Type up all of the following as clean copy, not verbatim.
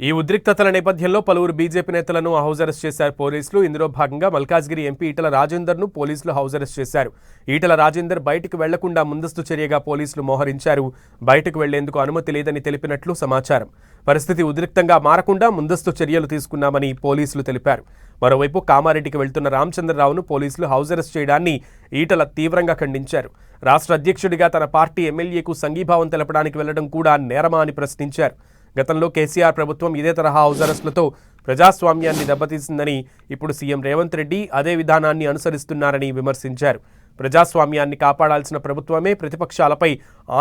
ఈ ఉద్రిక్తతల నేపథ్యంలో పలువురు బీజేపీ నేతలను హౌస్ అరెస్ట్ చేశారు పోలీసులు. ఇందులో భాగంగా మల్కాజ్గిరి ఎంపీ ఈటల రాజేందర్ను పోలీసులు హౌస్ అరెస్ట్ చేశారు. ఈటల రాజేందర్ బయటకు వెళ్లకుండా ముందస్తు చర్యగా పోలీసులు మోహరించారు. బయటకు వెళ్లేందుకు అనుమతి లేదని తెలిపినట్లు సమాచారం. పరిస్థితి ఉద్రిక్తంగా మారకుండా ముందస్తు చర్యలు తీసుకున్నామని పోలీసులు తెలిపారు. మరోవైపు కామారెడ్డికి వెళ్తున్న రామచంద్రరావును పోలీసులు హౌస్ అరెస్ట్ చేయడాన్ని ఈటల తీవ్రంగా ఖండించారు. రాష్ట్ర అధ్యక్షుడిగా తన పార్టీ ఎమ్మెల్యేకు సంఘీభావం తెలపడానికి వెళ్లడం కూడా నేరమా అని ప్రశ్నించారు. గతంలో కేసీఆర్ ప్రభుత్వం ఇదే తరహా హౌస్ అరెస్టులతో ప్రజాస్వామ్యాన్ని దెబ్బతీసిందని, ఇప్పుడు సీఎం రేవంత్ రెడ్డి అదే విధానాన్ని అనుసరిస్తున్నారని విమర్శించారు. ప్రజాస్వామ్యాన్ని కాపాడాల్సిన ప్రభుత్వమే ప్రతిపక్షాలపై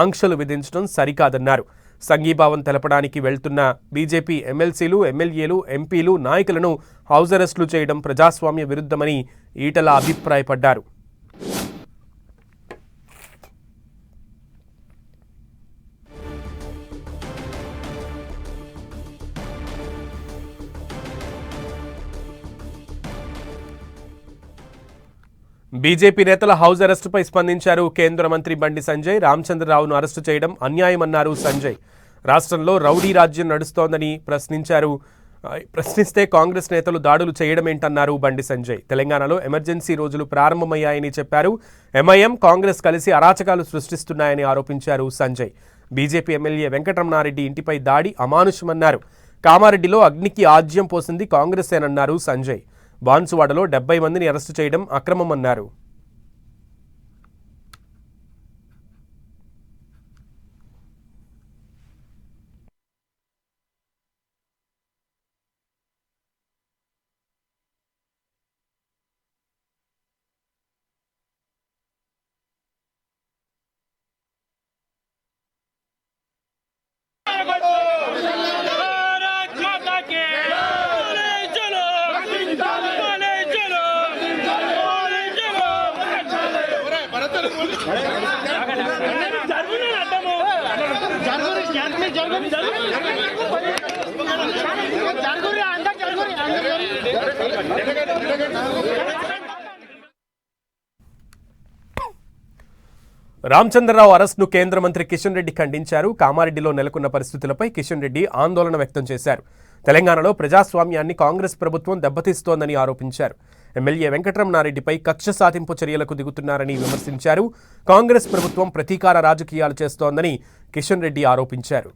ఆంక్షలు విధించడం సరికాదన్నారు. సంఘీభావం తెలపడానికి వెళ్తున్న బీజేపీ ఎమ్మెల్సీలు, ఎమ్మెల్యేలు, ఎంపీలు, నాయకులను హౌస్ అరెస్టులు చేయడం ప్రజాస్వామ్య విరుద్ధమని ఈటల అభిప్రాయపడ్డారు. బీజేపీ నేతల హౌస్ అరెస్టుపై స్పందించారు కేంద్ర మంత్రి బండి సంజయ్. రామచంద్రరావును అరెస్టు చేయడం అన్యాయమన్నారు సంజయ్. రాష్ట్రంలో రౌడీ రాజ్యం నడుస్తోందని ప్రశ్నిస్తే కాంగ్రెస్ నేతలు దాడులు చేయడమేంటన్నారు బండి సంజయ్. తెలంగాణలో ఎమర్జెన్సీ రోజులు ప్రారంభమయ్యాయని చెప్పారు. ఎంఐఎం, కాంగ్రెస్ కలిసి అరాచకాలు సృష్టిస్తున్నాయని ఆరోపించారు సంజయ్. బీజేపీ ఎమ్మెల్యే వెంకటరమణారెడ్డి ఇంటిపై దాడి అమానుషమన్నారు. కామారెడ్డిలో అగ్నికి ఆజ్యం పోసింది కాంగ్రెసేనన్నారు సంజయ్. బాన్సువాడలో 70 మందిని అరెస్టు చేయడం అక్రమమన్నారు. రామచంద్రరావు అరెస్ట్ను కేంద్ర మంత్రి కిషన్ రెడ్డి ఖండించారు. కామారెడ్డిలో నెలకొన్న పరిస్థితులపై కిషన్ రెడ్డి ఆందోళన వ్యక్తం చేశారు. తెలంగాణలో ప్రజాస్వామ్యాన్ని కాంగ్రెస్ ప్రభుత్వం దెబ్బతీస్తోందని ఆరోపించారు. ఎమ్మెల్యే వెంకటరమణారెడ్డిపై కక్ష సాధింపు చర్యలకు దిగుతున్నారని విమర్శించారు. కాంగ్రెస్ ప్రభుత్వం ప్రతీకార రాజకీయాలు చేస్తోందని కిషన్ రెడ్డి ఆరోపించారు.